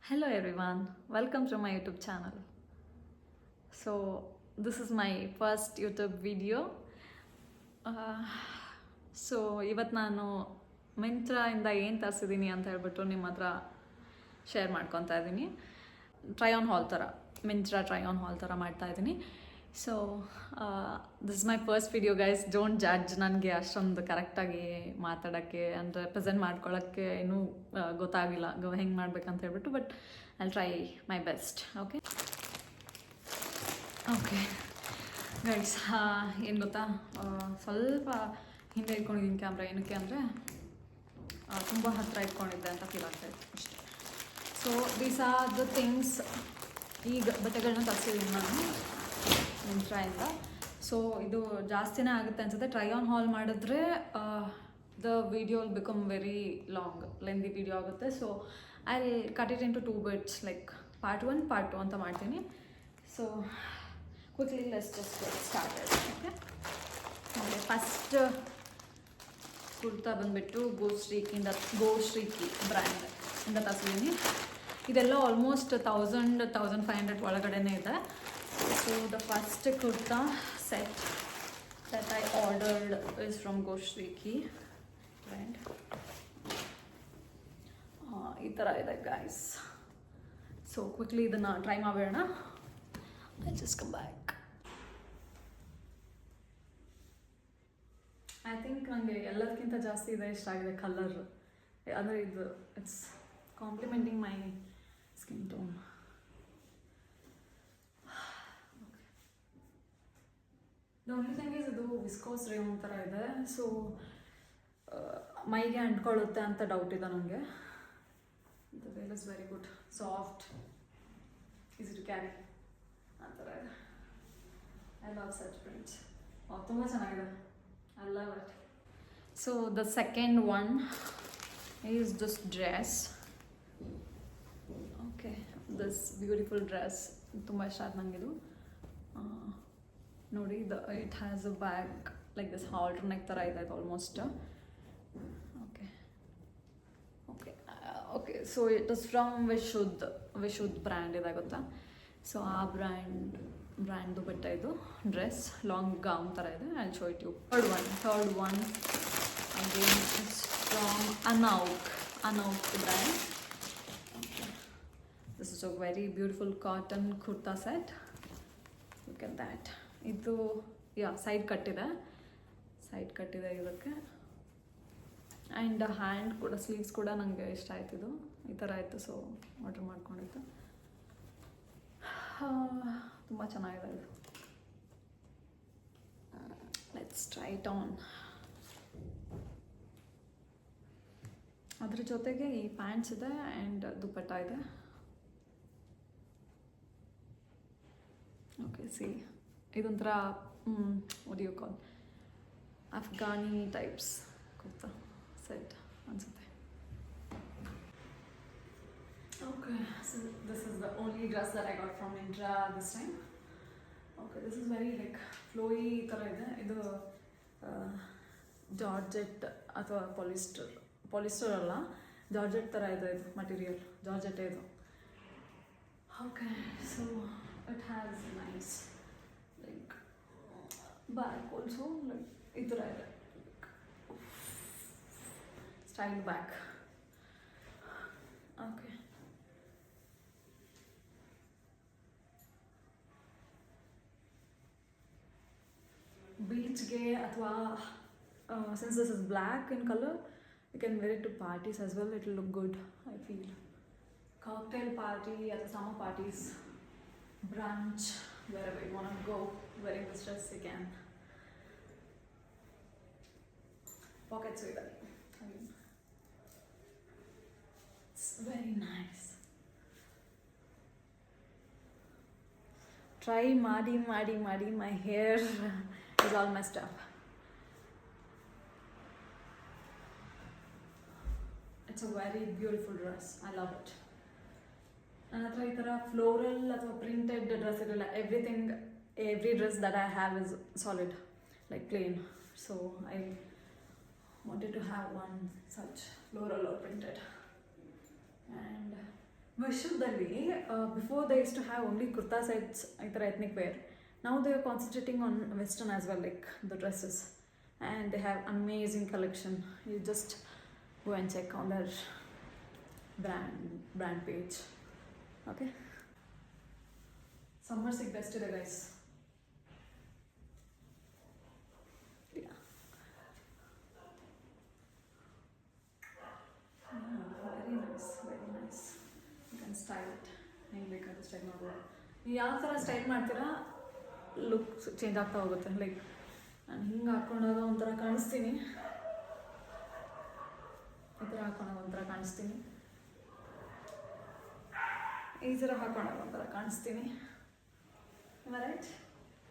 Hello everyone, welcome to my YouTube channel. So, this is my first YouTube video. So ಇವತ್ತು ನಾನು ಮಿಂತ್ರಾಯಿಂದ ಏನು ತರಿಸಿದ್ದೀನಿ ಅಂತ ಹೇಳ್ಬಿಟ್ಟು ನಿಮ್ಮ ಹತ್ರ ಶೇರ್ ಮಾಡ್ಕೊತಾ ಇದ್ದೀನಿ. ಟ್ರೈ ಆನ್ ಹಾಲ್ ಥರ, ಮಿಂತ್ರಾ ಟ್ರೈ ಆನ್ ಹಾಲ್ ಥರ ಮಾಡ್ತಾ ಇದ್ದೀನಿ. So this is my first video guys, don't judge. ನನಗೆ ಅಷ್ಟೊಂದು ಕರೆಕ್ಟಾಗಿ ಮಾತಾಡೋಕ್ಕೆ ಅಂದರೆ ಪ್ರೆಸೆಂಟ್ ಮಾಡ್ಕೊಳ್ಳೋಕ್ಕೆ ಇನ್ನೂ ಗೊತ್ತಾಗಿಲ್ಲ ಹೆಂಗೆ ಮಾಡ್ಬೇಕಂತ ಹೇಳ್ಬಿಟ್ಟು, but I try my best. Okay guys, ಏನು ಗೊತ್ತಾ, ಸ್ವಲ್ಪ ಹಿಂದೆ ಇಟ್ಕೊಂಡಿದ್ದೀನಿ ಕ್ಯಾಮ್ರಾ. ಏನಕ್ಕೆ ಅಂದರೆ ತುಂಬ ಹತ್ತಿರ ಇಟ್ಕೊಂಡಿದ್ದೆ ಅಂತ ಫೀಲ್ ಆಗ್ತಾಯಿತ್ತು ಅಷ್ಟೇ. So these are the things. ಈಗ ಬಟ್ಟೆಗಳನ್ನ ತರಿಸಿದ್ದೀನಿ ನಾನು ಮಿಂತ್ರಾಯಿಂದ. ಸೊ ಇದು ಜಾಸ್ತಿನೇ ಆಗುತ್ತೆ ಅನ್ಸುತ್ತೆ. ಟ್ರೈ ಆನ್ ಹಾಲ್ ಮಾಡಿದ್ರೆ the video will become very long, lengthy video ಆಗುತ್ತೆ. So I cut it into 2 bits, like part 1 part 2 ಅಂತ ಮಾಡ್ತೀನಿ. So quickly let's just get started. Okay, first kurta ಬಂದುಬಿಟ್ಟು ಗೋಶ್ರೀಕಿ ಬ್ರ್ಯಾಂಡ್ ಇಂದ ತರಿಸಿದ್ದೀನಿ. ಇದೆಲ್ಲ ಆಲ್ಮೋಸ್ಟ್ 1000-1500 ಒಳಗಡೆನೇ ಇದೆ. So the first kurta set that I ordered is from Gosriki brand. ಈ ಥರ ಇದೆ ಗೈಸ್. ಸೊ ಕ್ವಿಕ್ಲಿ ಇದನ್ನು ಟ್ರೈ ಮಾಡೋಣ. I just come back. I think ನನಗೆ ಎಲ್ಲದಕ್ಕಿಂತ ಜಾಸ್ತಿ ಇದೆ ಇಷ್ಟ ಆಗಿದೆ ಕಲರ್. ಅಂದರೆ ಇದು it's complementing my skin tone. The only thing is ಇದು ವಿಸ್ಕೋಸ್ ರೇಮ್ ಥರ ಇದೆ. ಸೊ ಮೈಗೆ ಅಂಟ್ಕೊಳ್ಳುತ್ತೆ ಅಂತ ಡೌಟ್ ಇದೆ ನನಗೆ. The veil is very good, soft, easy to carry ಆ ಥರ ಇದೆ. I love such prints. ತುಂಬ ಚೆನ್ನಾಗಿದೆ. I love it. So the second one is this dress. Okay, this beautiful dress. ತುಂಬ ಇಷ್ಟ ಆಯ್ತು ನನಗಿದು. ನೋಡಿ, it has a bag like this, halter neck ಥರ ಇದೆ ಇದು almost. Okay so it is from Vishudh brand ಇದೆ ಗೊತ್ತಾ. ಸೊ ಆ ಬ್ರ್ಯಾಂಡ್ದು ಬಟ್ಟೆ ಇದು. ಡ್ರೆಸ್ ಲಾಂಗ್ ಗೌನ್ ಥರ ಇದೆ. I show it you. Third one again it's from Anouk brand. This is a very beautiful cotton kurta set. Look at that. ಇದು side ಕಟ್ಟಿದೆ ಇದಕ್ಕೆ. ಆ್ಯಂಡ್ ಹ್ಯಾಂಡ್ ಕೂಡ, ಸ್ಲೀವ್ಸ್ ಕೂಡ ನನಗೆ ಇಷ್ಟ ಆಯ್ತಿದ್ದು. ಈ ಥರ ಆಯಿತು. ಸೊ ಆರ್ಡ್ರ್ ಮಾಡ್ಕೊಂಡಿದ್ದು. ತುಂಬ ಚೆನ್ನಾಗಿದೆ ಇದು. Let's try it on. ಅದ್ರ ಜೊತೆಗೆ ಈ ಪ್ಯಾಂಟ್ಸ್ ಇದೆ ಆ್ಯಂಡ್ ದುಪ್ಪಟ್ಟ ಇದೆ. ಓಕೆ, ಸಿ ಇದೊಂಥರ what you call Afghani types kurta set ಅನ್ಸುತ್ತೆ. Okay, so this is the only dress that I got from Myntra this time. Okay, this is very like flowy ಥರ ಇದೆ. ಇದು ಜಾರ್ಜೆಟ್ ಅಥವಾ ಪಾಲಿಸ್ಟರ್ ಅಲ್ಲ, georgette ಥರ ಇದೆ ಇದು ಮಟೀರಿಯಲ್. ಜಾರ್ಜೆಟ್ ಇದು. Okay, so it has nice like back also. Like ಈ ಥರ ಇದೆ, ಸ್ಟೈಲ್ ಬ್ಯಾಕ್. ಓಕೆ, ಬೀಚ್ಗೆ ಅಥವಾ since this is black in colour, you can wear it to parties as well. It will look good, I feel. Cocktail party ಅಥವಾ summer parties, brunch, wherever you want to go, wearing this dress you can. Pockets with it. It's very nice. Try ಮಾಡಿ my hair is all messed up. It's a very beautiful dress. I love it. ನನ್ನ ಹತ್ರ ಈ ಥರ floral ಅಥವಾ printed dress ಇರಲ್ಲ. Every dress that I have is solid, like plain. So I wanted to have one such floral or printed. And ಮೈಸೂರಲ್ಲಿ before they is to have only kurta sets ಈ ಥರ ethnic wear. Now they are concentrating on western as well, like the dresses, and they have amazing collection. You just go and check on their brand page. Okay, summer's best ಇದೆ guys. Yeah. Very nice. You can style it. ಹೆಂಗೆ ಬೇಕಾದ್ರೆ style ಮಾಡ್ಬೋದು. ನೀವು ಯಾವ ಥರ style ಮಾಡ್ತೀರಾ look change ಆಗ್ತಾ ಹೋಗುತ್ತೆ. ಲೈಕ್ ನಾನು ಹಿಂಗೆ ಹಾಕ್ಕೊಂಡಾಗ ಒಂಥರ ಕಾಣಿಸ್ತೀನಿ, ಈ ಥರ ಹಾಕೊಂಡಾಗ ಒಂಥರ ಕಾಣಿಸ್ತೀನಿ, ಈ ಥರ ಹಾಕೊಂಡಾಗ ಒಂಥರ ಕಾಣಿಸ್ತೀನಿ. ರೈಟ್.